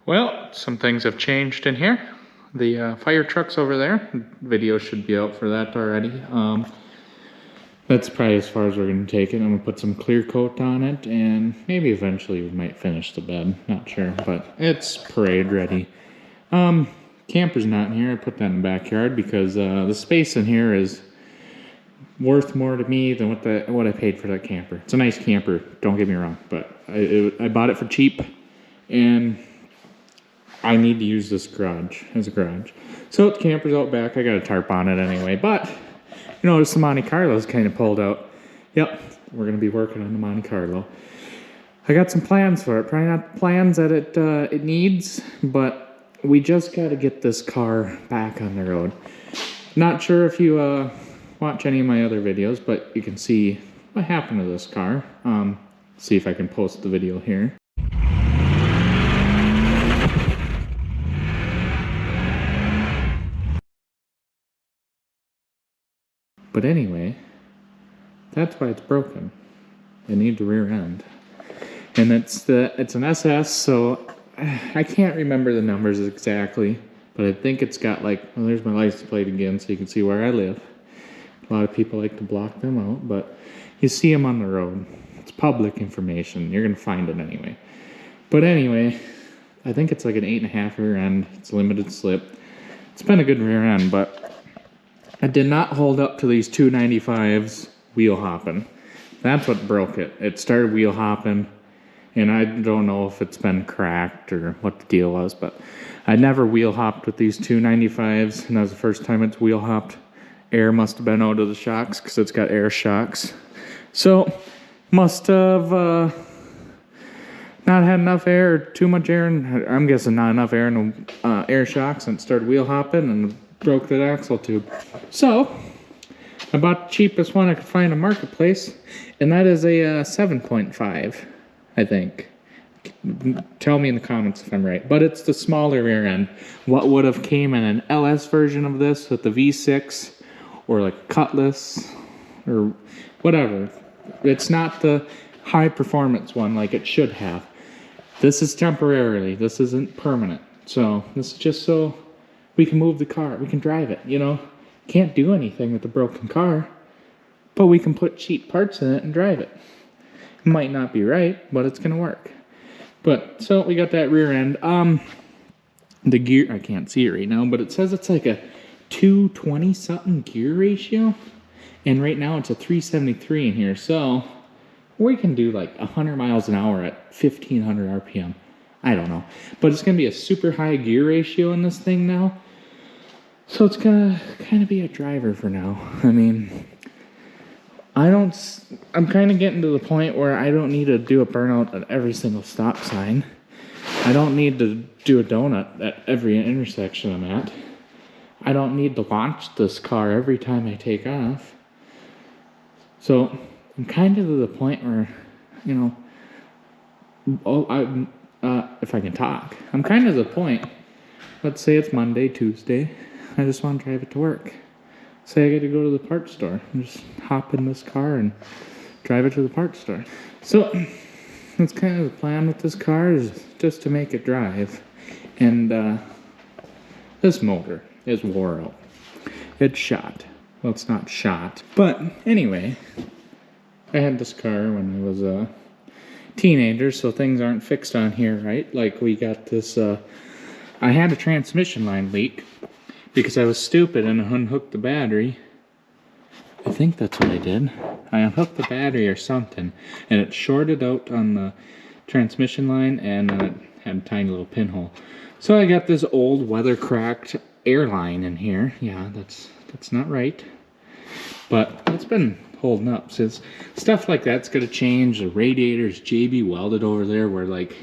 Well, some things have changed in here. The fire truck's over there. Video should be out for that already. That's probably as far as we're going to take it. I'm going to put some clear coat on it, and maybe eventually we might finish the bed. Not sure, but it's parade ready. Camper's not in here. I put that in the backyard because the space in here is worth more to me than what I paid for that camper. It's a nice camper, don't get me wrong, but I bought it for cheap, and I need to use this garage as a garage. So the camper's out back. I got a tarp on it anyway, but you notice the Monte Carlo's kind of pulled out. Yep, we're going to be working on the Monte Carlo. I got some plans for it. Probably not the plans that it needs, but we just got to get this car back on the road. Not sure if you watch any of my other videos, but you can see what happened to this car. See if I can post the video here. But anyway, that's why it's broken. It needs the rear end. And it's an SS, so I can't remember the numbers exactly, but I think it's got like, well, there's my license plate again so you can see where I live. A lot of people like to block them out, but you see them on the road. It's public information. You're going to find it anyway. But anyway, I think it's like an 8.5 rear end. It's limited slip. It's been a good rear end, but I did not hold up to these 295s wheel hopping. That's what broke it. It started wheel hopping, and I don't know if it's been cracked or what the deal was, but I never wheel hopped with these 295s, and that was the first time it's wheel hopped. Air must have been out of the shocks because it's got air shocks. So, must have not had enough air or too much air, and I'm guessing not enough air in the air shocks, and it started wheel hopping and broke the axle tube. So I bought the cheapest one I could find in Marketplace, and that is a 7.5, I think. Tell me in the comments if I'm right, but it's the smaller rear end. What would have came in an LS version of this with the V6 or like Cutlass or whatever. It's not the high performance one like it should have. This is temporarily. This isn't permanent. So this is just so we can move the car. We can drive it, you know. Can't do anything with the broken car, but we can put cheap parts in it and drive it. It might not be right, but it's gonna work. But so we got that rear end. The gear, I can't see it right now, but it says it's like a 220 something gear ratio, and right now it's a 373 in here. So we can do like 100 miles an hour at 1500 RPM. I don't know, but it's gonna be a super high gear ratio in this thing now. So it's gonna kind of be a driver for now. I mean, I'm kind of getting to the point where I don't need to do a burnout at every single stop sign. I don't need to do a donut at every intersection I'm at. I don't need to launch this car every time I take off. So I'm kind of to the point where, you know, if I can talk, I'm kind of to the point, let's say it's Monday, Tuesday, I just want to drive it to work. Say I got to go to the parts store and just hop in this car and drive it to the parts store. So that's kind of the plan with this car, is just to make it drive. And this motor is wore out. It's shot. Well, it's not shot. But anyway, I had this car when I was a teenager, so things aren't fixed on here, right? Like we got this, I had a transmission line leak because I was stupid and unhooked the battery. I think that's what I did. I unhooked the battery or something, and it shorted out on the transmission line, and it had a tiny little pinhole. So I got this old weather-cracked air line in here. Yeah, that's not right. But it's been holding up since. Stuff like that's gonna change. The radiator's JB welded over there where like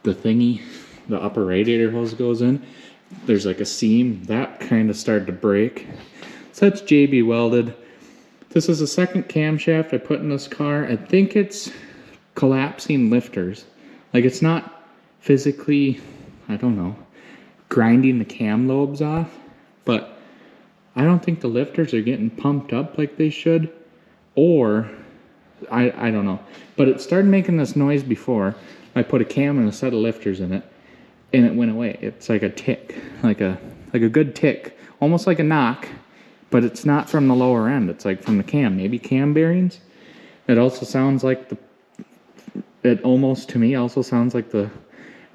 the thingy, the upper radiator hose goes in. There's like a seam that kind of started to break. So that's JB welded. This is the second camshaft I put in this car. I think it's collapsing lifters. Like it's not physically, I don't know, grinding the cam lobes off, but I don't think the lifters are getting pumped up like they should, or I don't know. But it started making this noise before. I put a cam and a set of lifters in it, and it went away. It's like a tick, like a good tick, almost like a knock, but it's not from the lower end. It's like from the cam, maybe cam bearings. It also sounds like it almost to me also sounds like the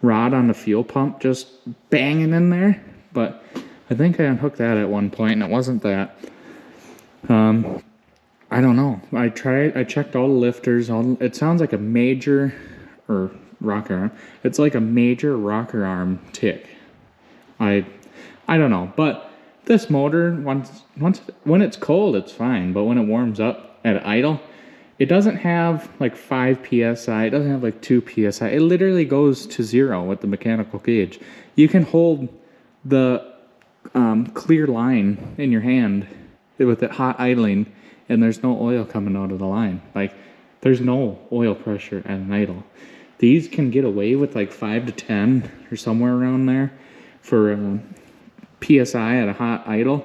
rod on the fuel pump just banging in there. But I think I unhooked that at one point and it wasn't that. I don't know. I checked all the lifters. It sounds like a major, or rocker arm. It's like a major rocker arm tick. I don't know. But this motor, when it's cold, it's fine. But when it warms up at idle, it doesn't have like 5 psi. It doesn't have like 2 psi. It literally goes to 0 with the mechanical gauge. You can hold the clear line in your hand with it hot idling, and there's no oil coming out of the line. Like, there's no oil pressure at an idle. These can get away with like 5 to 10 or somewhere around there for psi at a hot idle,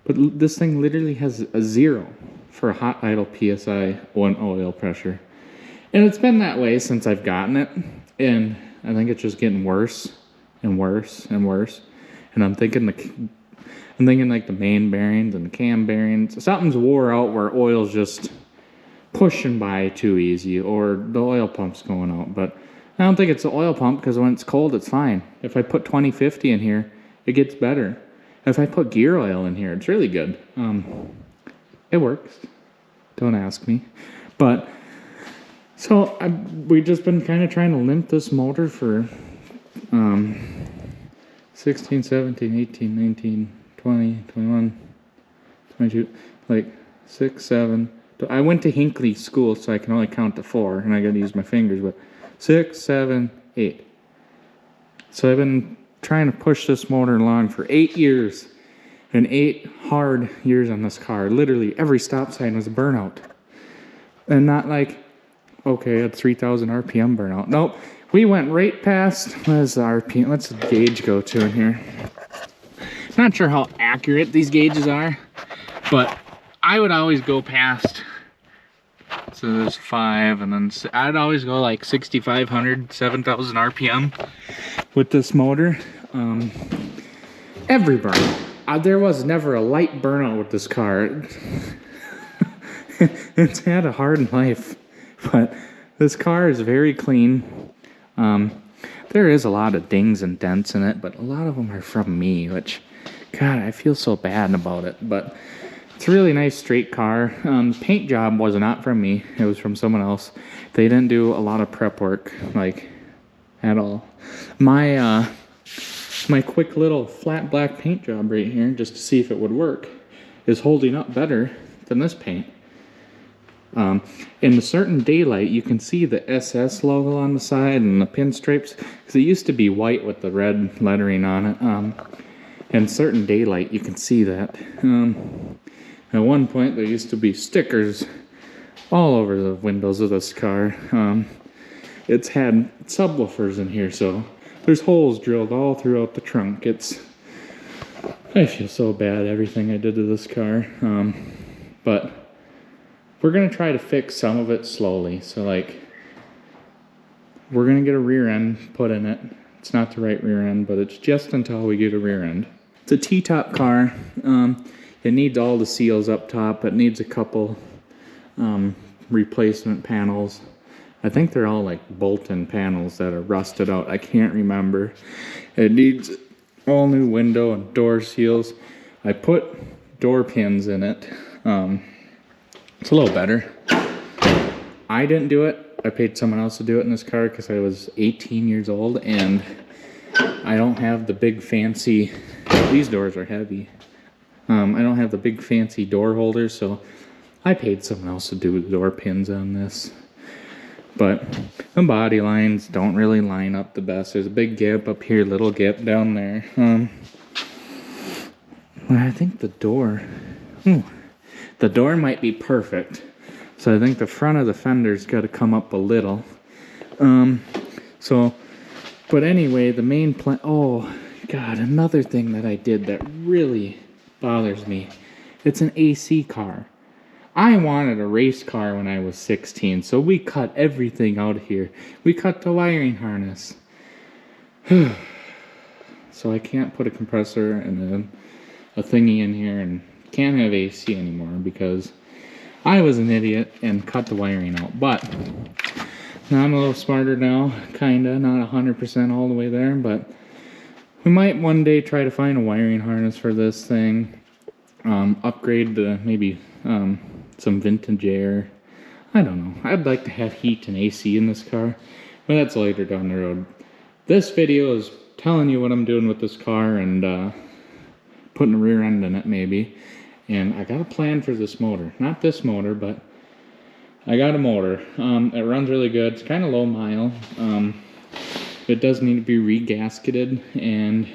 but this thing literally has a 0 for a hot idle psi on oil pressure. And it's been that way since I've gotten it, and I think it's just getting worse and worse and worse. And I'm thinking like the main bearings and the cam bearings, something's wore out where oil's just pushing by too easy, or the oil pump's going out. But I don't think it's the oil pump, because when it's cold, it's fine. If I put 2050 in here, it gets better. If I put gear oil in here, it's really good. It works. Don't ask me. But so we've just been kind of trying to limp this motor for 16, 17, 18, 19, 20, 21, 22, like 6, 7. I went to Hinckley school, so I can only count to 4, and I got to use my fingers, but 6, 7, 8. So I've been trying to push this motor along for 8 years, and 8 hard years on this car. Literally every stop sign was a burnout. And not like, okay, at 3,000 RPM burnout. Nope, we went right past, what is the RPM? What's the gauge go to in here? Not sure how accurate these gauges are, but I would always go past, so there's 5, and then I'd always go like 6,500, 7,000 RPM with this motor. Every burnout. There was never a light burnout with this car. It's had a hard life, but this car is very clean. There is a lot of dings and dents in it, but a lot of them are from me, which, God, I feel so bad about it. But it's a really nice straight car. Paint job was not from me. It was from someone else. They didn't do a lot of prep work, like, at all. My quick little flat black paint job right here, just to see if it would work, is holding up better than this paint. In a certain daylight, you can see the SS logo on the side and the pinstripes, because it used to be white with the red lettering on it. In certain daylight, you can see that. At one point, there used to be stickers all over the windows of this car. It's had subwoofers in here, so there's holes drilled all throughout the trunk. I feel so bad, everything I did to this car. But we're gonna try to fix some of it slowly. So like, we're gonna get a rear end put in it. It's not the right rear end, but it's just until we get a rear end. It's a T-top car. It needs all the seals up top. It needs a couple replacement panels. I think they're all like bolt-in panels that are rusted out. I can't remember. It needs all new window and door seals. I put door pins in it. It's a little better. I didn't do it. I paid someone else to do it in this car because I was 18 years old, and I don't have the big fancy, these doors are heavy. I don't have the big fancy door holders, so I paid someone else to do the door pins on this. But the body lines don't really line up the best. There's a big gap up here, little gap down there. I think the door might be perfect. So I think the front of the fender's got to come up a little. But anyway, the main plan, oh God, another thing that I did that really bothers me. It's an AC car. I wanted a race car when I was 16, so we cut everything out here. We cut the wiring harness. so I can't put a compressor and a thingy in here, and can't have AC anymore because I was an idiot and cut the wiring out. But now I'm a little smarter now, kinda, not 100% all the way there, but we might one day try to find a wiring harness for this thing, upgrade the maybe some vintage air. I don't know. I'd like to have heat and AC in this car, but that's later down the road. This video is telling you what I'm doing with this car and putting a rear end in it maybe. And I got a plan for this motor. Not this motor, but I got a motor. It runs really good. It's kind of low mile. It does need to be re-gasketed and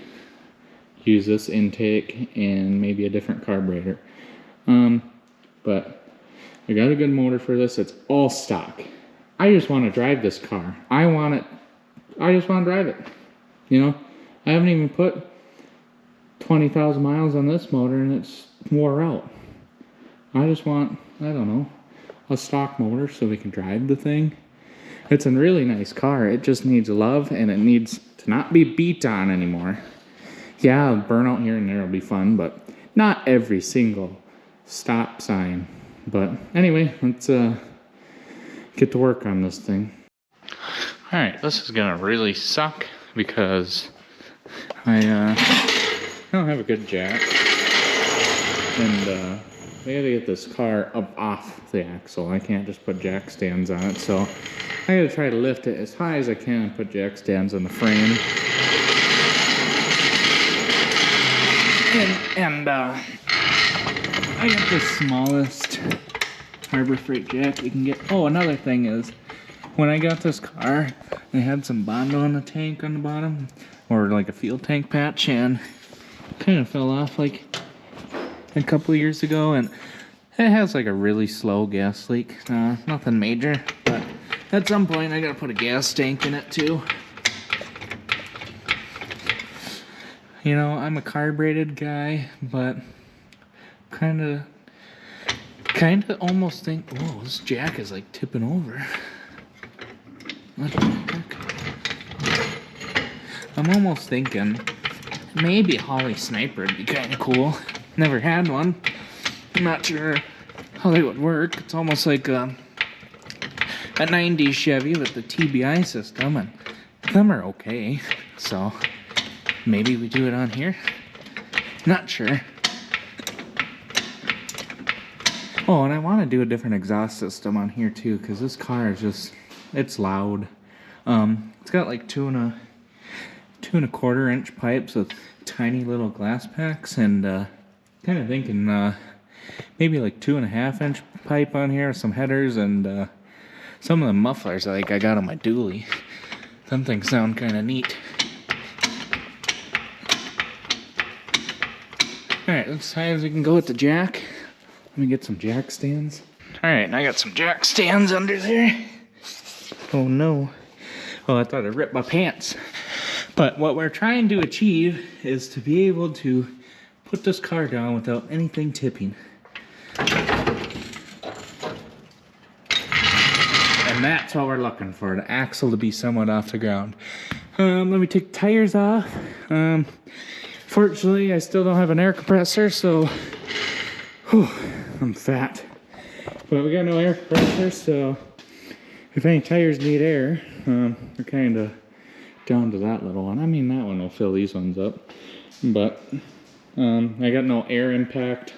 use this intake and maybe a different carburetor. But I got a good motor for this. It's all stock. I just want to drive this car. I just want to drive it. You know, I haven't even put 20,000 miles on this motor and it's wore out. I just want, I don't know, a stock motor so we can drive the thing. It's a really nice car. It just needs love and it needs to not be beat on anymore. Yeah, burnout here and there will be fun, but not every single stop sign. But anyway, let's get to work on this thing. Alright, this is gonna really suck because I don't have a good jack. And I gotta get this car up off the axle. I can't just put jack stands on it, so I gotta try to lift it as high as I can and put jack stands on the frame. And I got the smallest Harbor Freight jack you can get. Oh, another thing is, when I got this car, it had some Bondo on the tank on the bottom, or like a fuel tank patch, and kind of fell off like a couple of years ago, and it has like a really slow gas leak. Nothing major, but at some point I gotta put a gas tank in it too. You know, I'm a carbureted guy, but kinda almost think, whoa, this jack is like tipping over. What the heck? I'm almost thinking maybe a Holly Sniper would be kind of cool. Never had one. I'm not sure how they would work. It's almost like a 90s Chevy with the TBI system, and them are okay. So maybe we do it on here. Not sure. Oh, and I want to do a different exhaust system on here too, because this car is just, it's loud. It's got like 2.25 inch pipes with tiny little glass packs, and kind of thinking maybe like 2.5 inch pipe on here, some headers, and some of the mufflers like I got on my dually. Them things sound kind of neat. Alright, as high as we can go with the jack. Let me get some jack stands. Alright, and I got some jack stands under there. Oh no. Oh, I thought I ripped my pants. But what we're trying to achieve is to be able to put this car down without anything tipping. And that's what we're looking for, the axle to be somewhat off the ground. Let me take the tires off. Fortunately, I still don't have an air compressor, so whew, I'm fat. But we got no air compressor, so if any tires need air, we're kind of down to that little one. I mean, that one will fill these ones up. But I got no air impact,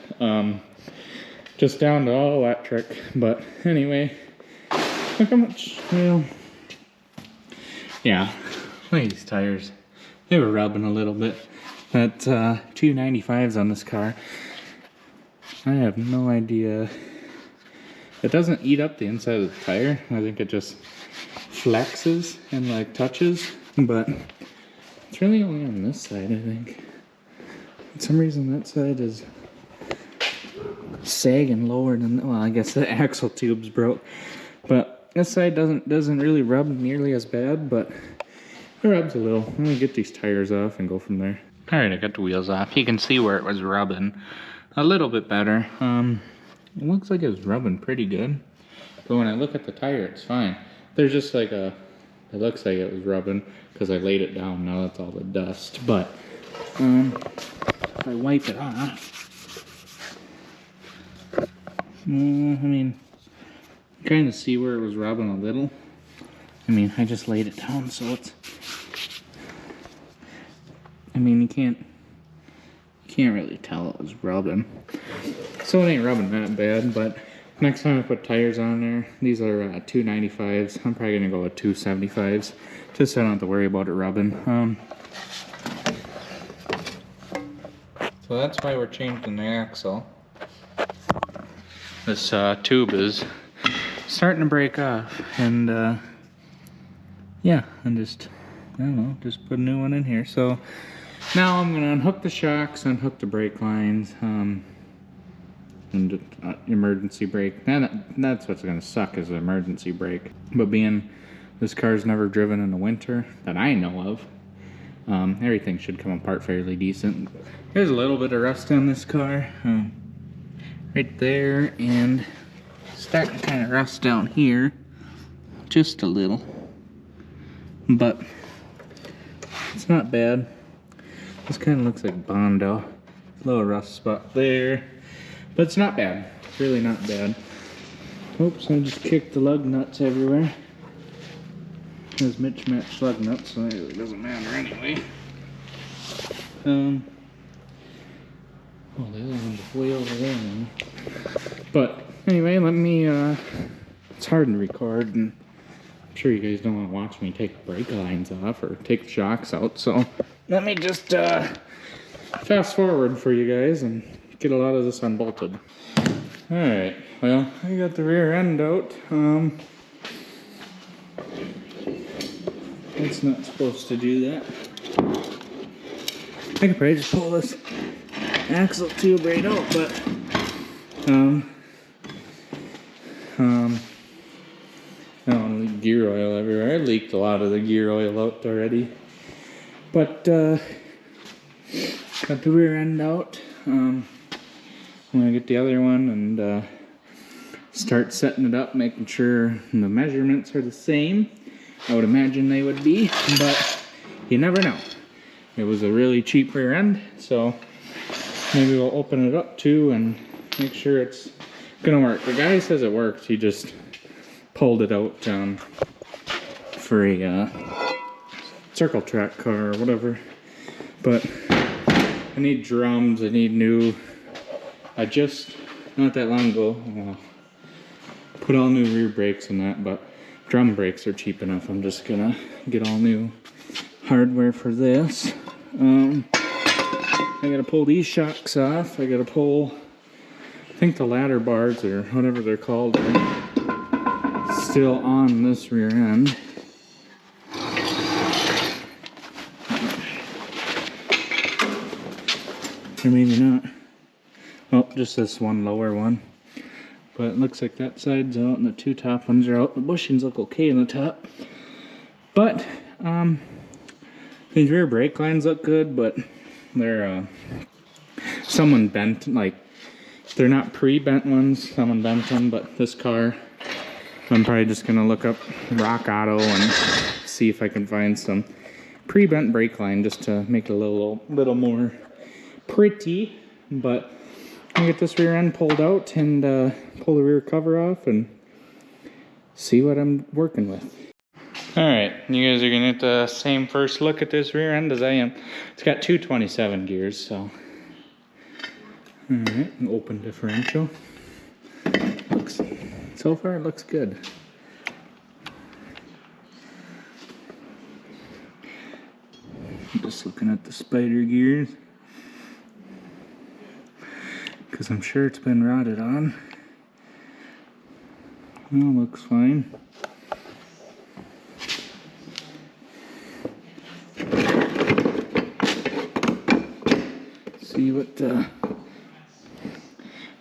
just down to all electric. But anyway, look how much, well, yeah, look at these tires. They were rubbing a little bit. That's 295s on this car. I have no idea. It doesn't eat up the inside of the tire. I think it just flexes and like touches, but it's really only on this side, I think. For some reason that side is sagging lower than, well, I guess the axle tube's broke. But this side doesn't really rub nearly as bad, but it rubs a little. I'm gonna get these tires off and go from there. Alright, I got the wheels off. You can see where it was rubbing a little bit better. It looks like it was rubbing pretty good, but when I look at the tire, it's fine. There's just like it looks like it was rubbing because I laid it down. Now that's all the dust, but If I wipe it off, I mean, kind of see where it was rubbing a little. I mean, I just laid it down, so it's, I mean, you can't really tell it was rubbing. So it ain't rubbing that bad, but next time I put tires on there, these are 295s. I'm probably gonna go with 275s, just so I don't have to worry about it rubbing. So that's why we're changing the axle. This tube is starting to break off, and yeah, and just, I don't know, just put a new one in here. So now I'm gonna unhook the shocks, unhook the brake lines, and emergency brake. That's what's gonna suck, is the emergency brake. But being this car's never driven in the winter that I know of, everything should come apart fairly decent. There's a little bit of rust on this car, right there, and starting to kind of rust down here, just a little, but it's not bad. This kind of looks like Bondo. A little rust spot there, but it's not bad. It's really not bad. Oops, I just kicked the lug nuts everywhere. There's mismatched lug nuts, so it really doesn't matter anyway. Oh, the other one's way over there now. But anyway, let me, it's hard to record, and I'm sure you guys don't want to watch me take brake lines off or take the shocks out, so let me just fast forward for you guys and get a lot of this unbolted. Alright, well, I got the rear end out. It's not supposed to do that. I could probably just pull this axle tube right out, but I don't want to leak gear oil everywhere. I leaked a lot of the gear oil out already, but got the rear end out. I'm gonna get the other one and start setting it up, making sure the measurements are the same. I would imagine they would be, but you never know. It was a really cheap rear end, so maybe we'll open it up too and make sure it's gonna work. The guy says it works. He just pulled it out for a circle track car or whatever. But I need drums. I need new. I just not that long ago put all new rear brakes and that, but drum brakes are cheap enough. I'm just gonna get all new hardware for this. I gotta pull these shocks off. I gotta pull, I think the ladder bars or whatever they're called are still on this rear end. Or maybe not. Oh, just this one lower one. But it looks like that side's out and the two top ones are out. The bushings look okay in the top. But these rear brake lines look good, but they're someone bent, like they're not pre-bent ones, someone bent them. But this car, I'm probably just gonna look up Rock Auto and see if I can find some pre-bent brake line just to make it a little more pretty. But I'll get this rear end pulled out and pull the rear cover off and see what I'm working with. Alright, you guys are going to get the same first look at this rear end as I am. It's got 227 gears, so. Alright, open differential. So far it looks good. I'm just looking at the spider gears, because I'm sure it's been rotted on. Well, looks fine. See what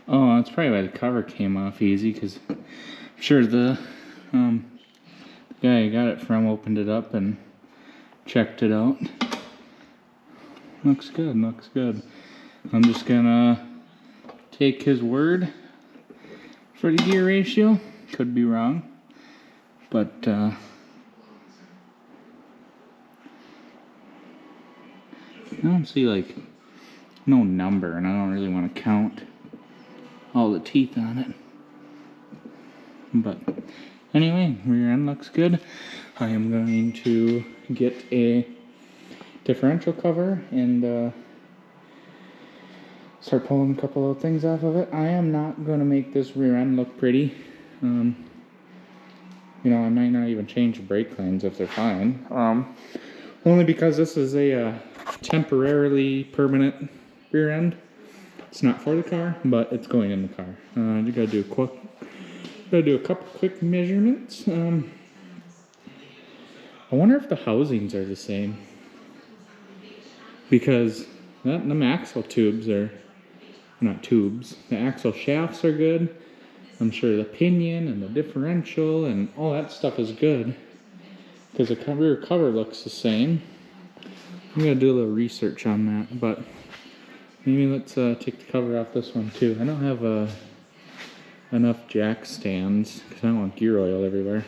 oh, that's probably why the cover came off easy, because I'm sure the guy I got it from opened it up and checked it out. Looks good, looks good. I'm just gonna take his word for the gear ratio. Could be wrong, but don't see like no number, and I don't really want to count all the teeth on it. But anyway, rear end looks good. I am going to get a differential cover and start pulling a couple of things off of it. I am not going to make this rear end look pretty. You know, I might not even change the brake lines if they're fine. Only because this is a temporarily permanent rear end. It's not for the car, but it's going in the car. You gotta do a couple quick measurements. I wonder if the housings are the same, because the axle tubes are not tubes. The axle shafts are good. I'm sure the pinion and the differential and all that stuff is good, because the rear cover looks the same. I'm gonna do a little research on that, but maybe let's take the cover off this one too. I don't have enough jack stands because I don't want gear oil everywhere.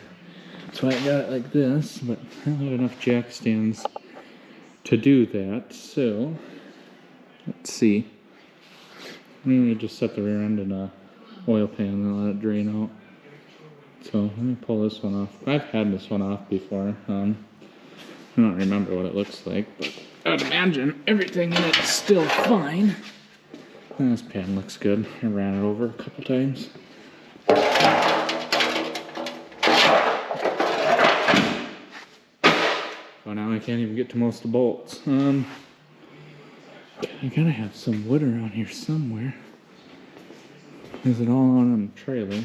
So I got it like this, but I don't have enough jack stands to do that. So let's see. Maybe just set the rear end in a oil pan and let it drain out. So let me pull this one off. I've had this one off before. I don't remember what it looks like, but I would imagine everything in it's still fine. And this pan looks good. I ran it over a couple times. Oh, now I can't even get to most of the bolts. I gotta have some wood around here somewhere. Is it all on the trailer?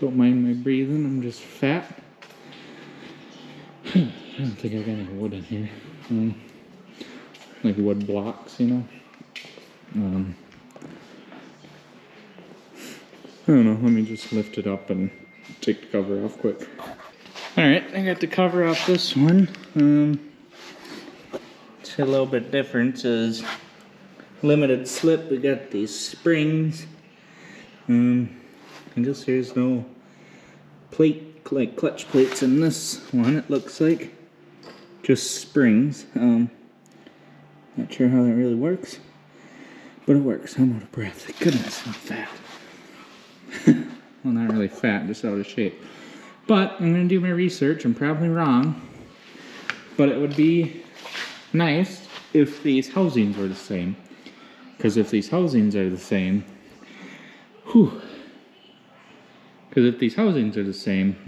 Don't mind my breathing, I'm just fat. I don't think I got any wood in here. Like wood blocks, you know? I don't know, let me just lift it up and take the cover off quick. Alright, I got the cover off this one. It's a little bit different. Is limited slip. We got these springs. I guess there's no plate, like clutch plates in this one, it looks like. Just springs. Not sure how that really works, but it works. I'm out of breath. Goodness, I'm fat. Well, not really fat, just out of shape. But I'm going to do my research. I'm probably wrong, but it would be nice if these housings were the same. Because if these housings are the same,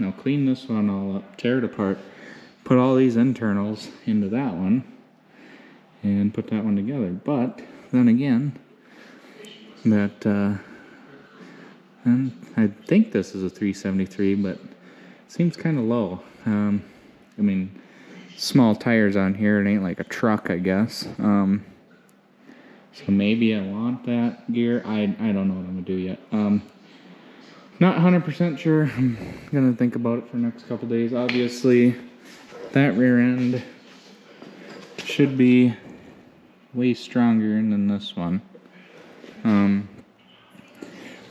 I'll clean this one all up, tear it apart, put all these internals into that one, and put that one together. But then again, and I think this is a 373, but it seems kind of low. I mean, small tires on here, it ain't like a truck, I guess. So maybe I want that gear. I don't know what I'm gonna do yet. Not 100% sure. I'm gonna think about it for the next couple days. Obviously, that rear end should be way stronger than this one.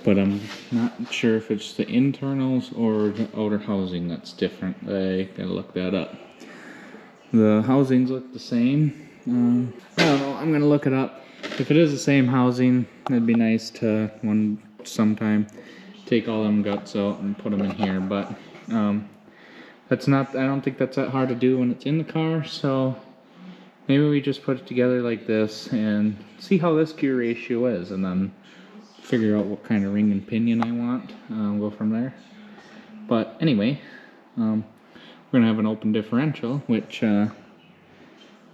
But I'm not sure if it's the internals or the outer housing that's different. I gotta look that up. The housings look the same. I don't know, I'm gonna look it up. If it is the same housing, it'd be nice to sometime take all them guts out and put them in here, but that's not, I don't think that's that hard to do when it's in the car, so maybe we just put it together like this and see how this gear ratio is, and then figure out what kind of ring and pinion I want. Go from there. But anyway, we're gonna have an open differential, which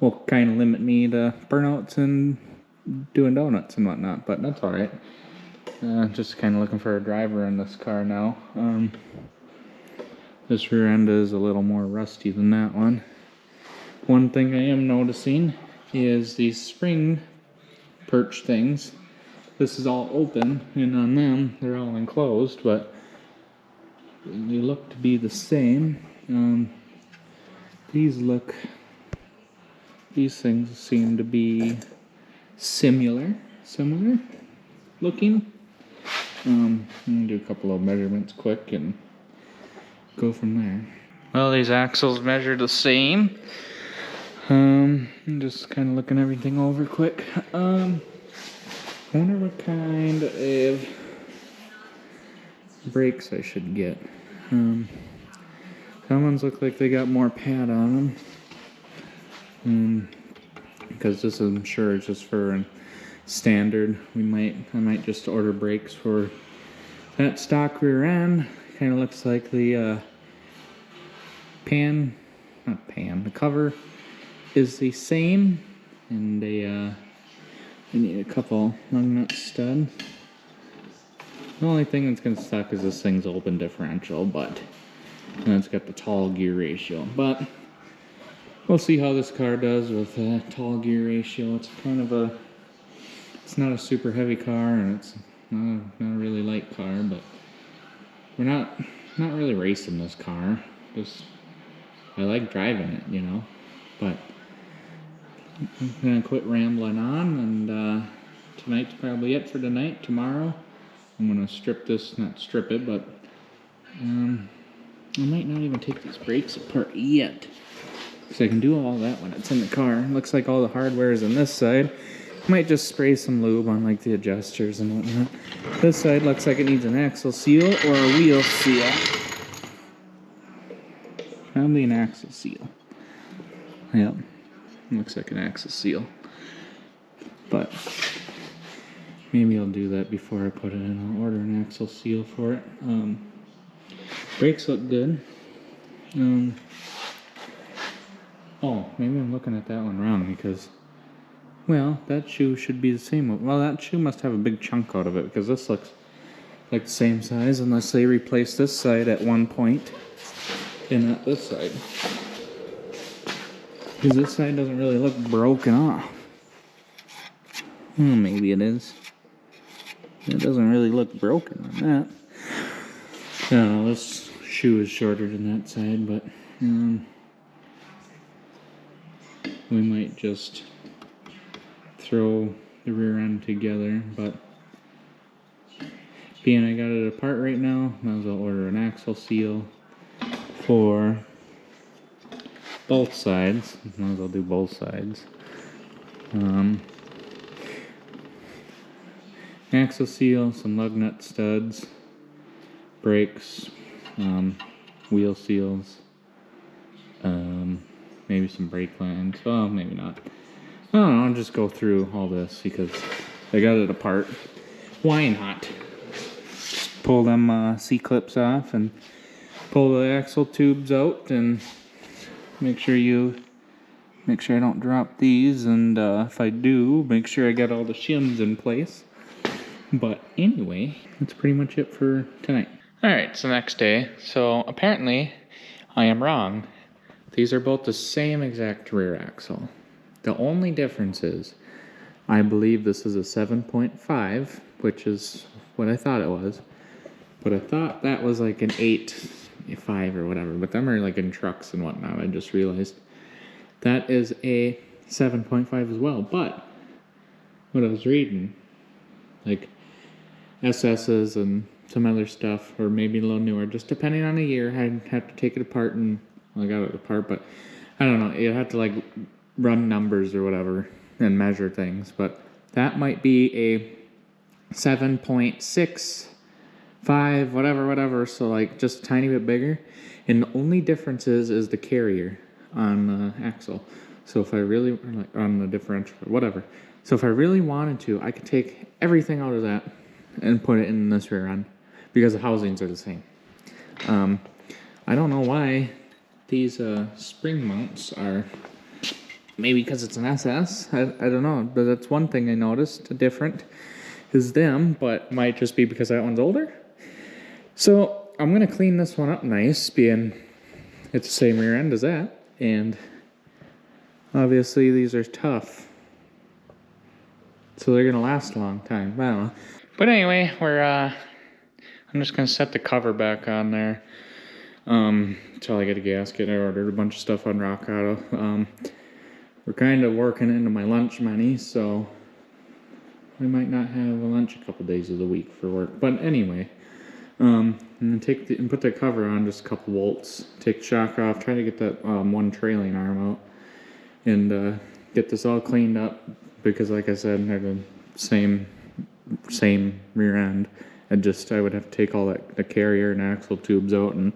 will kind of limit me to burnouts and doing donuts and whatnot, but that's all right. Just kind of looking for a driver in this car now. This rear end is a little more rusty than that one. One thing I am noticing is these spring perch things. This is all open, and on them they're all enclosed, but they look to be the same. These things seem to be similar looking. I'm gonna do a couple of measurements quick and go from there. Well, these axles measure the same. I'm just kind of looking everything over quick. I wonder what kind of brakes I should get. Some ones look like they got more pad on them. Because this, I'm sure, is just for standard. I might just order brakes for that stock rear end. Kind of looks like the the cover is the same, and I need a couple lug nut studs. The only thing that's gonna suck is this thing's open differential, but and it's got the tall gear ratio. But we'll see how this car does with a tall gear ratio. It's kind of it's not a super heavy car, and it's not a really light car, but we're not really racing this car. Just I like driving it, you know. But I'm gonna quit rambling on, and tonight's probably it for tonight. Tomorrow I'm gonna strip this, not strip it, but I might not even take these brakes apart yet, because I can do all that when it's in the car. Looks like all the hardware is on this side. Might just spray some lube on like the adjusters and whatnot. This side looks like it needs an axle seal or a wheel seal. Probably an axle seal. Yep, looks like an axle seal. But maybe I'll do that before I put it in. I'll order an axle seal for it. Brakes look good. Oh, maybe I'm looking at that one wrong, because, well, that shoe should be the same. Well, that shoe must have a big chunk out of it, because this looks like the same size, unless they replace this side at one point and not this side. Because this side doesn't really look broken off. Maybe it is. It doesn't really look broken on that. No, this shoe is shorter than that side, but we might just throw the rear end together. But being I got it apart right now, might as well order an axle seal for both sides. Might as well do both sides. Axle seal, some lug nut studs, brakes, wheel seals, maybe some brake lines. Well, maybe not. I don't know, I'll just go through all this because I got it apart. Why not? Just pull them C-clips off and pull the axle tubes out, and make sure I don't drop these, and if I do, make sure I get all the shims in place. But anyway, that's pretty much it for tonight. Alright, so next day. So apparently I am wrong. These are both the same exact rear axle. The only difference is I believe this is a 7.5, which is what I thought it was. But I thought that was like an 8.5 or whatever. But them are like in trucks and whatnot. I just realized that is a 7.5 as well. But what I was reading, like SS's and some other stuff, or maybe a little newer, just depending on the year, I'd have to take it apart, and well, I got it apart, but I don't know, you'd have to like run numbers or whatever and measure things. But that might be a 7.65, whatever, so like just a tiny bit bigger. And the only difference is the carrier on the axle. So if I really, or like on the differential, whatever. So if I really wanted to, I could take everything out of that and put it in this rear end, because the housings are the same. I don't know why these spring mounts are, maybe because it's an SS, I don't know, but that's one thing I noticed different is them, but might just be because that one's older. So I'm gonna clean this one up nice, being it's the same rear end as that, and obviously these are tough, so they're gonna last a long time. I don't know. But anyway, I'm just gonna set the cover back on there until I get a gasket. I ordered a bunch of stuff on Rock Auto. We're kind of working into my lunch money, so we might not have a lunch a couple days of the week for work. But anyway, And then and put the cover on, just a couple bolts. Take the shock off, try to get that one trailing arm out, and get this all cleaned up, because like I said, they're the same rear end. I would have to take all the carrier and axle tubes out and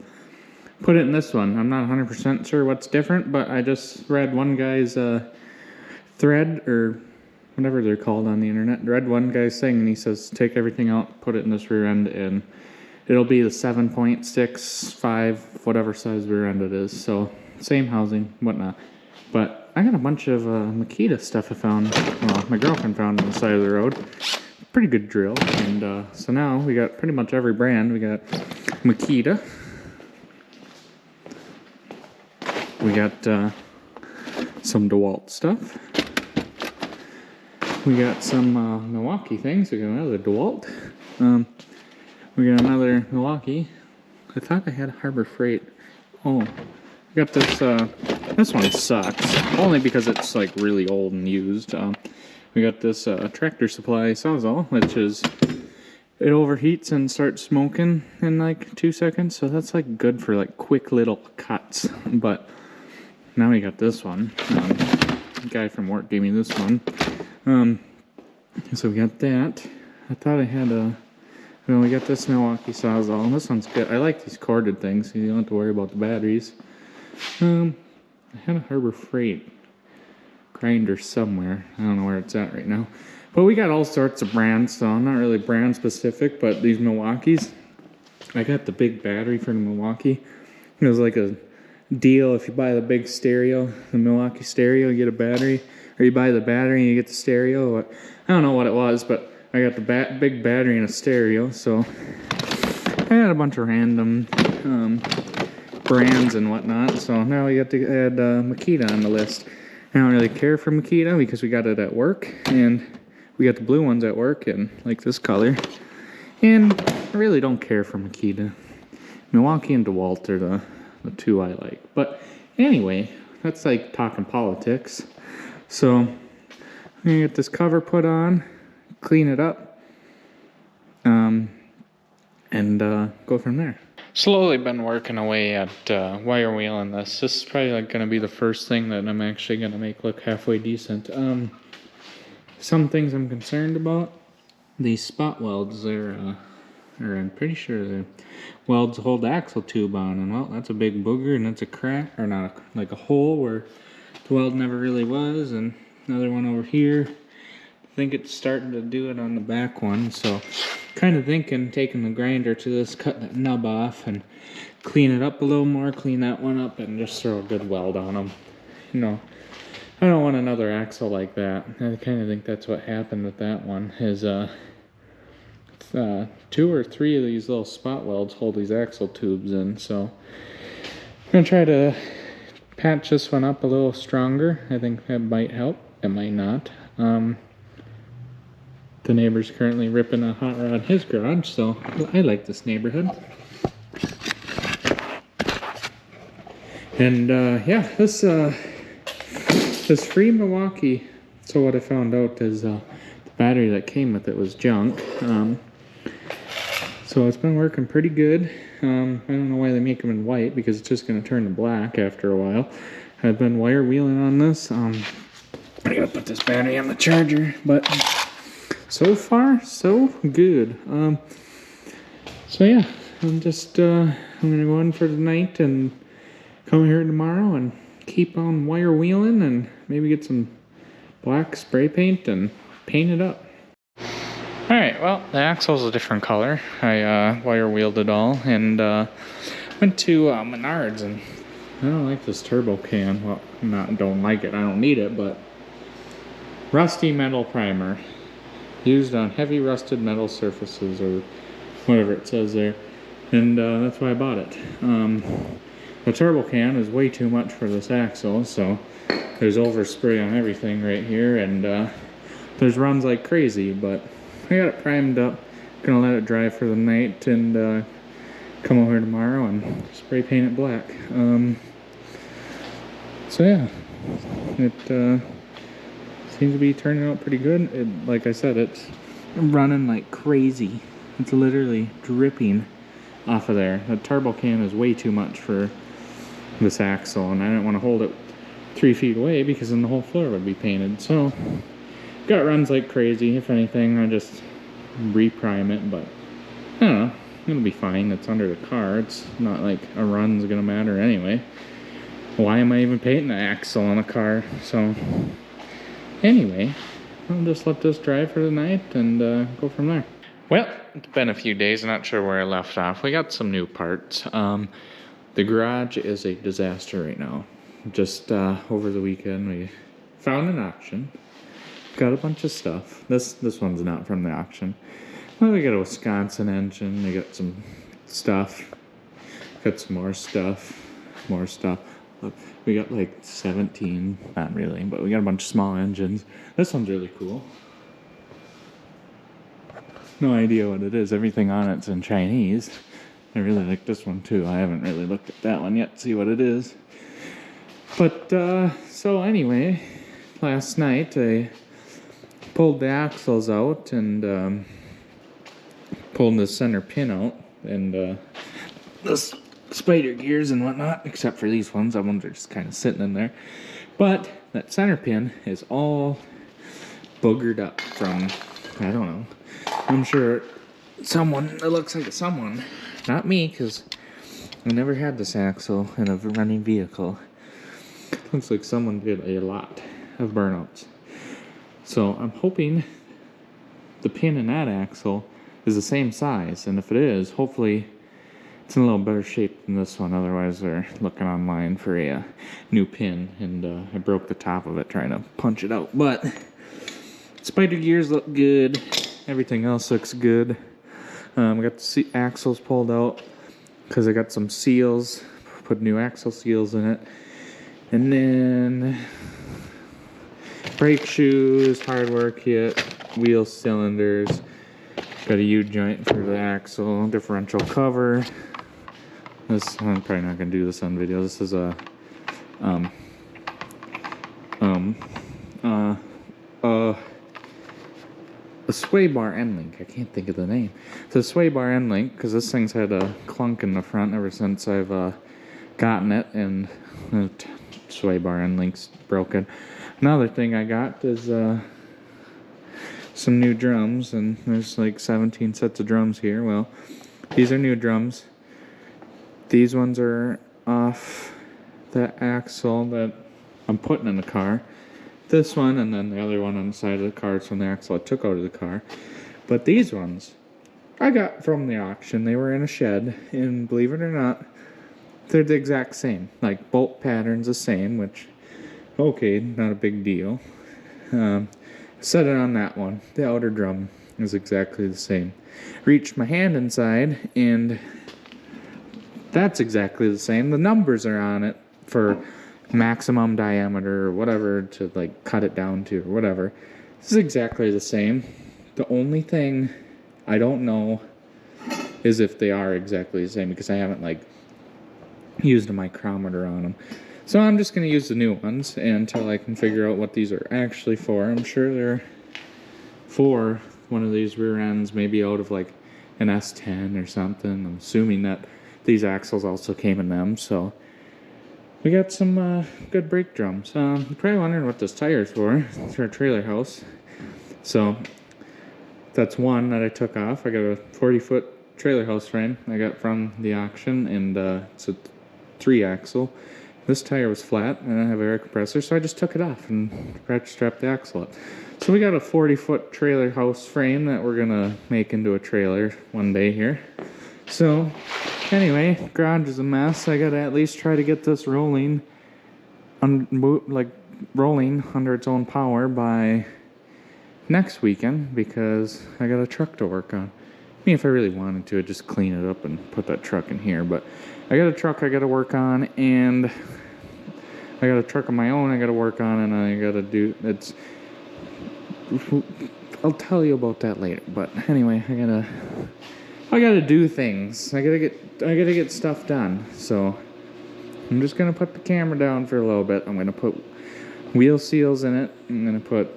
put it in this one. I'm not 100% sure what's different, but I just read one guy's thread, or whatever they're called on the internet. Read one guy's thing, and he says take everything out, put it in this rear end, and it'll be the 7.65 whatever size rear end it is. So same housing, whatnot. But I got a bunch of Makita stuff I found. Well, my girlfriend found on the side of the road. Pretty good drill. And so now we got pretty much every brand. We got Makita. We got some DeWalt stuff. We got some Milwaukee things. We got another DeWalt. We got another Milwaukee. I thought I had Harbor Freight. Oh, we got this. This one sucks. Only because it's like really old and used. We got this Tractor Supply Sawzall, which is, it overheats and starts smoking in like 2 seconds. So that's like good for like quick little cuts. But now we got this one. The guy from work gave me this one. So we got that. I thought I had well, we got this Milwaukee Sawzall. This one's good. I like these corded things, so you don't have to worry about the batteries. I had a Harbor Freight grinder somewhere. I don't know where it's at right now. But we got all sorts of brands, so I'm not really brand specific, but these Milwaukees, I got the big battery for the Milwaukee. It was like a deal. If you buy the big stereo, the Milwaukee stereo, you get a battery. Or you buy the battery and you get the stereo. I don't know what it was, but I got the big battery and a stereo, so I had a bunch of random brands and whatnot. So now we got to add Makita on the list. I don't really care for Makita because we got it at work, and we got the blue ones at work, and like this color. And I really don't care for Makita. Milwaukee and DeWalt are the two I like. But anyway, that's like talking politics. So I'm gonna get this cover put on, clean it up, and go from there. Slowly been working away at wire wheeling this. This is probably like going to be the first thing that I'm actually going to make look halfway decent. Some things I'm concerned about. These spot welds, I'm pretty sure the welds hold the axle tube on, and well, that's a big booger, and that's a crack, or not, like a hole where the weld never really was, and another one over here. I think it's starting to do it on the back one, so kind of thinking taking the grinder to this, cut that nub off and clean it up a little more, clean that one up, and just throw a good weld on them. You know, I don't want another axle like that. I kind of think that's what happened with that one, is 2 or 3 of these little spot welds hold these axle tubes in, so I'm going to try to patch this one up a little stronger. I think that might help. It might not. The neighbor's currently ripping a hot rod in his garage, so I like this neighborhood. And yeah, this free Milwaukee. So what I found out is the battery that came with it was junk. So it's been working pretty good. I don't know why they make them in white, because it's just going to turn to black after a while. I've been wire wheeling on this. I gotta put this battery on the charger, but so far so good. So yeah, I'm gonna go in for the night and come here tomorrow and keep on wire wheeling and maybe get some black spray paint and paint it up. Alright, well, the axle's a different color. I wire wheeled it all, and went to Menards, and I don't like this turbo can. Well, don't like it, I don't need it, but rusty metal primer. Used on heavy rusted metal surfaces, or whatever it says there. And that's why I bought it. The turbo can is way too much for this axle, so there's overspray on everything right here, and there's runs like crazy, but I got it primed up. Gonna let it dry for the night, and come over tomorrow and spray paint it black. So yeah, it seems to be turning out pretty good. Like I said, it's running like crazy. It's literally dripping off of there. The turbo can is way too much for this axle, and I didn't want to hold it 3 feet away because then the whole floor would be painted. So got runs like crazy. If anything, I just reprime it, but I don't know, it'll be fine. It's under the car. It's not like a run's gonna matter anyway. Why am I even painting the axle on a car? So anyway, I'll just let this dry for the night and go from there. Well, it's been a few days. I'm not sure where I left off. We got some new parts. The garage is a disaster right now. Just over the weekend, we found an auction. Got a bunch of stuff. This one's not from the auction. Well, we got a Wisconsin engine. We got some stuff. Got some more stuff. More stuff. Look, we got like 17. Not really, but we got a bunch of small engines. This one's really cool. No idea what it is. Everything on it's in Chinese. I really like this one too. I haven't really looked at that one yet to see what it is. But, so anyway, last night I pulled the axles out and pulled the center pin out and the spider gears and whatnot, except for these ones. That ones are just kind of sitting in there. But that center pin is all boogered up from, I don't know. I'm sure someone, it looks like someone, not me, because I never had this axle in a running vehicle. Looks like someone did a lot of burnouts. So I'm hoping the pin in that axle is the same size, and if it is, hopefully it's in a little better shape than this one. Otherwise they're looking online for a new pin, and I broke the top of it trying to punch it out. But spider gears look good. Everything else looks good. I got the axles pulled out because I got some seals, put new axle seals in it. And then brake shoes, hardware kit, wheel cylinders, got a U-joint for the axle, differential cover. This, I'm probably not gonna do this on video. This is a sway bar end link. I can't think of the name. It's a sway bar end link because this thing's had a clunk in the front ever since I've gotten it, and the sway bar end link's broken. Another thing I got is some new drums, and there's like 17 sets of drums here. Well, these are new drums. These ones are off the axle that I'm putting in the car. This one, and then the other one on the side of the car is from the axle I took out of the car. But these ones I got from the auction. They were in a shed, and believe it or not, they're the exact same. Like, bolt pattern's the same, which, okay, not a big deal. Set it on that one. The outer drum is exactly the same. Reached my hand inside, and that's exactly the same. The numbers are on it for maximum diameter or whatever to like cut it down to or whatever. This is exactly the same. The only thing I don't know is if they are exactly the same, because I haven't like used a micrometer on them. So I'm just going to use the new ones until I can figure out what these are actually for. I'm sure they're for one of these rear ends, maybe out of like an S10 or something. I'm assuming that these axles also came in them. So we got some good brake drums. You're probably wondering what this tire is for. It's for a trailer house. So that's one that I took off. I got a 40-foot trailer house frame I got from the auction, and it's a 3-axle. This tire was flat, and I don't have an air compressor, so I just took it off and strapped the axle up. So we got a 40-foot trailer house frame that we're gonna make into a trailer one day here. So anyway, garage is a mess. I gotta at least try to get this rolling under its own power by next weekend, because I got a truck to work on. I mean, if I really wanted to, I'd just clean it up and put that truck in here, but I got a truck I gotta work on, and I got a truck of my own I gotta work on, and I gotta do, I'll tell you about that later. But anyway, I gotta do things. I gotta get stuff done. So I'm just gonna put the camera down for a little bit. I'm gonna put wheel seals in it. I'm gonna put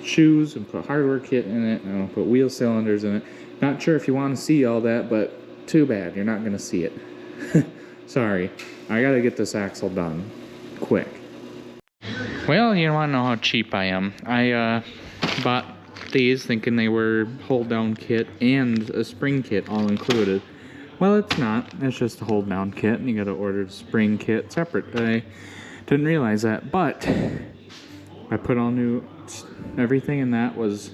shoes and put hardware kit in it. And I'll put wheel cylinders in it. Not sure if you want to see all that, but too bad. You're not going to see it. Sorry. I got to get this axle done quick. Well, you want to know how cheap I am. I bought these thinking they were hold down kit and a spring kit all included. Well, it's not. It's just a hold down kit, and you got to order the spring kit separate. I didn't realize that, but I put all new. Everything in that was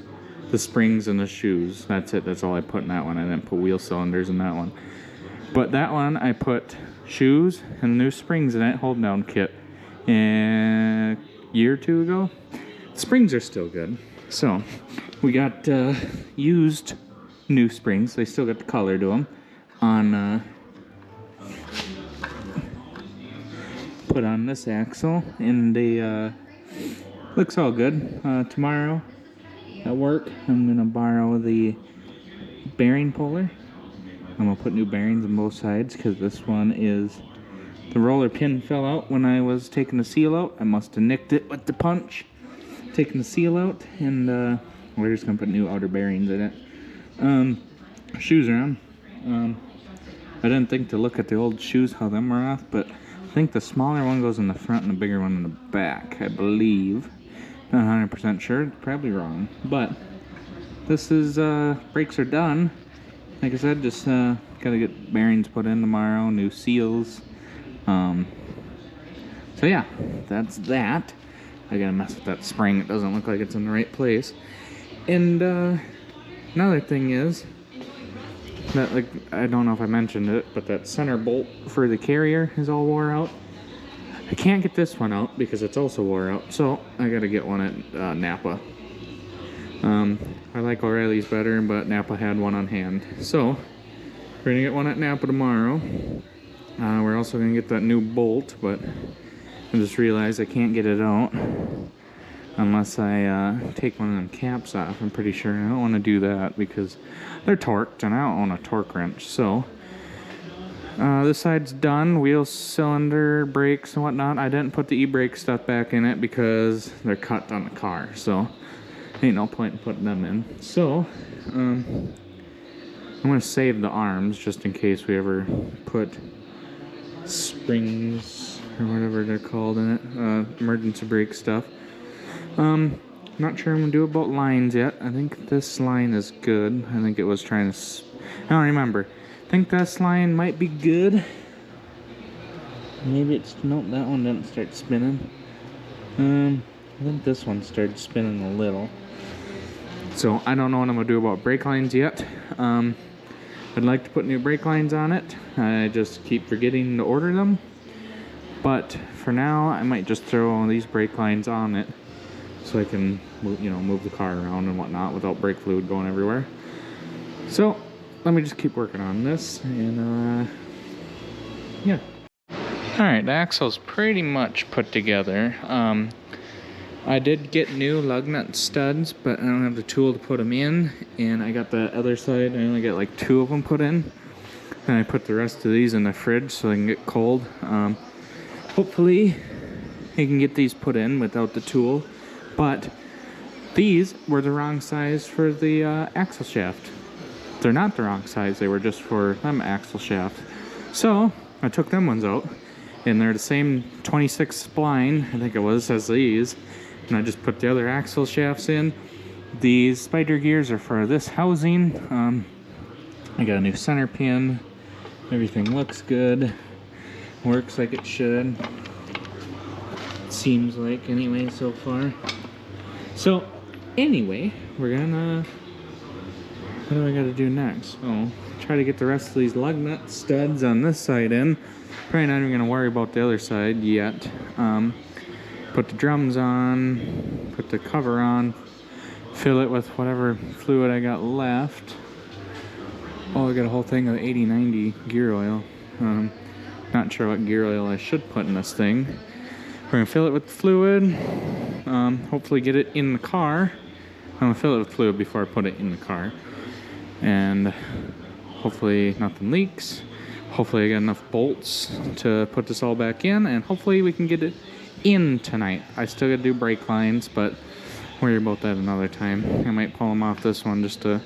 the springs and the shoes. That's it. That's all I put in that one. I didn't put wheel cylinders in that one. But that one, I put shoes and new springs in that hold down kit. And a year or two ago, springs are still good. So we got used new springs. They still got the color to them. On put on this axle, and they looks all good. Tomorrow at work, I'm gonna borrow the bearing puller. I'm gonna put new bearings on both sides because this one is the roller pin fell out when I was taking the seal out. I must have nicked it with the punch, taking the seal out, and we're just gonna put new outer bearings in it. Shoes are on. I didn't think to look at the old shoes, how them were off, but I think the smaller one goes in the front and the bigger one in the back, I believe. Not 100% sure, probably wrong. But this is, brakes are done. Like I said, just gotta get bearings put in tomorrow, new seals. So yeah, that's that. I gotta mess with that spring, it doesn't look like it's in the right place. And another thing is, that, like, I don't know if I mentioned it, but that center bolt for the carrier is all wore out. I can't get this one out because it's also wore out, so I gotta get one at Napa. I like O'Reilly's better, but Napa had one on hand. So, we're gonna get one at Napa tomorrow. We're also gonna get that new bolt, but I just realized I can't get it out unless I take one of them caps off. I'm pretty sure I don't want to do that because they're torqued and I don't own a torque wrench. So this side's done, wheel, cylinder, brakes and whatnot. I didn't put the e-brake stuff back in it because they're cut on the car, so ain't no point in putting them in. So I'm gonna save the arms just in case we ever put springs or whatever they're called in it, emergency brake stuff. Not sure I'm gonna do about lines yet. I think this line is good. I think it was trying to, I don't remember. I think this line might be good. Maybe it's, nope, that one didn't start spinning. I think this one started spinning a little. So I don't know what I'm gonna do about brake lines yet. I'd like to put new brake lines on it. I just keep forgetting to order them. But for now, I might just throw all these brake lines on it so I can, move the car around and whatnot without brake fluid going everywhere. So let me just keep working on this, and yeah. All right, the axle's pretty much put together. I did get new lug nut studs, but I don't have the tool to put them in, and I got the other side. I only got like 2 of them put in, and I put the rest of these in the fridge so they can get cold. Hopefully I can get these put in without the tool, but these were the wrong size for the axle shaft. They're not the wrong size, they were just for them axle shaft. So I took them ones out, and they're the same 26 spline, I think it was, as these. And I just put the other axle shafts in. These spider gears are for this housing. I got a new center pin. Everything looks good. Works like it should. Seems like, anyway, so far. So, anyway, we're gonna... What do I gotta do next? Oh, try to get the rest of these lug nut studs on this side in. Probably not even gonna worry about the other side yet. Put the drums on, put the cover on, fill it with whatever fluid I got left. Oh, I got a whole thing of 80-90 gear oil. Not sure what gear oil I should put in this thing. We're gonna fill it with fluid, hopefully get it in the car. I'm gonna fill it with fluid before I put it in the car. And hopefully nothing leaks. Hopefully I got enough bolts to put this all back in, and hopefully we can get it in tonight. I still gotta do brake lines, but worry about that another time. I might pull them off this one just to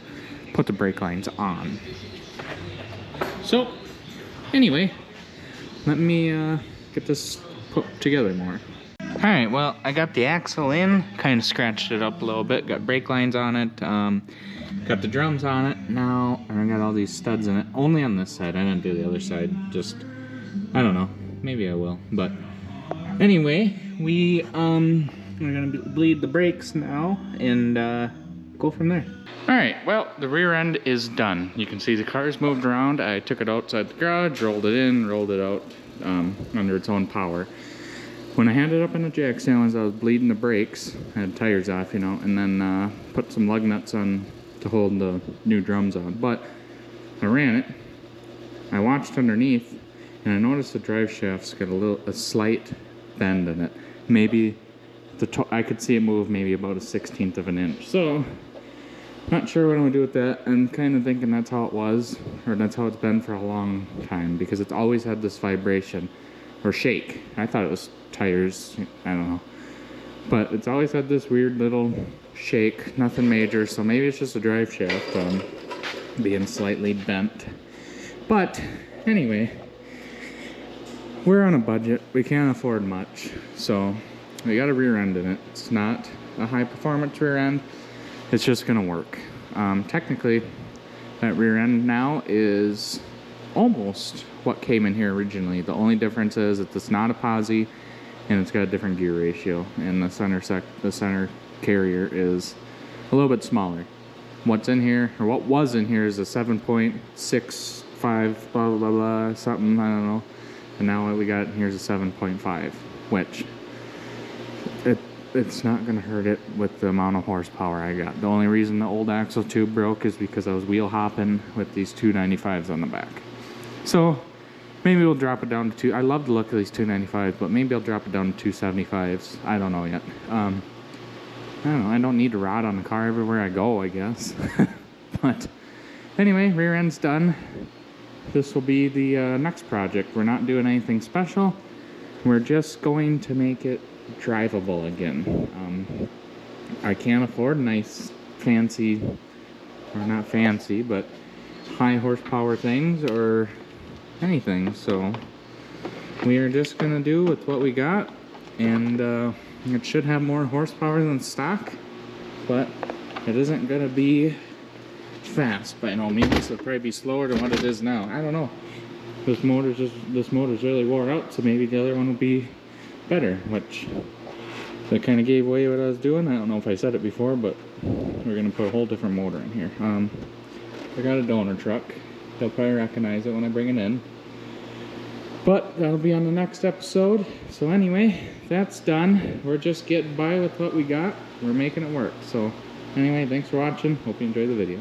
put the brake lines on. So, anyway, let me get this put together more. Alright, well, I got the axle in, kind of scratched it up a little bit, got brake lines on it, got the drums on it, now I got all these studs in it, only on this side, I didn't do the other side, just, I don't know, maybe I will, but anyway, we're gonna bleed the brakes now, and go from there. Alright, well, the rear end is done. You can see the car's moved around. I took it outside the garage, rolled it in, rolled it out under its own power. When I had it up in the jack stand, as I was bleeding the brakes, I had tires off, you know, and then put some lug nuts on to hold the new drums on. But I ran it, I watched underneath, and I noticed the drive shaft's got a slight bend in it. Maybe I could see it move maybe about a 1/16 of an inch. So, not sure what I'm gonna do with that. I'm kind of thinking that's how it was, or that's how it's been for a long time, because it's always had this vibration or shake. I thought it was tires, I don't know, but it's always had this weird little shake, nothing major, so maybe it's just a drive shaft being slightly bent. But anyway, we're on a budget, we can't afford much, so we got a rear end in it. It's not a high performance rear end, it's just gonna work. Technically that rear end now is almost what came in here originally. The only difference is that it's not a posi and it's got a different gear ratio, and the center carrier is a little bit smaller. What's in here, or what was in here, is a 7.65 blah blah blah something, I don't know, and now what we got in here is a 7.5, which it's not gonna hurt it with the amount of horsepower I got. The only reason the old axle tube broke is because I was wheel hopping with these 295s on the back. So maybe we'll drop it down to I love the look of these 295s, but maybe I'll drop it down to 275s. I don't know yet. I don't know, I don't need a rod on the car everywhere I go, I guess. But anyway, rear end's done. This will be the next project. We're not doing anything special. We're just going to make it drivable again. I can't afford nice, fancy, or not fancy, but high horsepower things or anything, so we are just gonna do with what we got, and it should have more horsepower than stock, but it isn't gonna be fast by no means. It'll probably be slower than what it is now. I don't know. This motor's really wore out, so maybe the other one will be better, which that kind of gave away what I was doing. I don't know if I said it before, but we're gonna put a whole different motor in here. I got a donor truck. They'll probably recognize it when I bring it in, but that'll be on the next episode. So anyway, that's done. We're just getting by with what we got. We're making it work. So anyway, thanks for watching. Hope you enjoyed the video.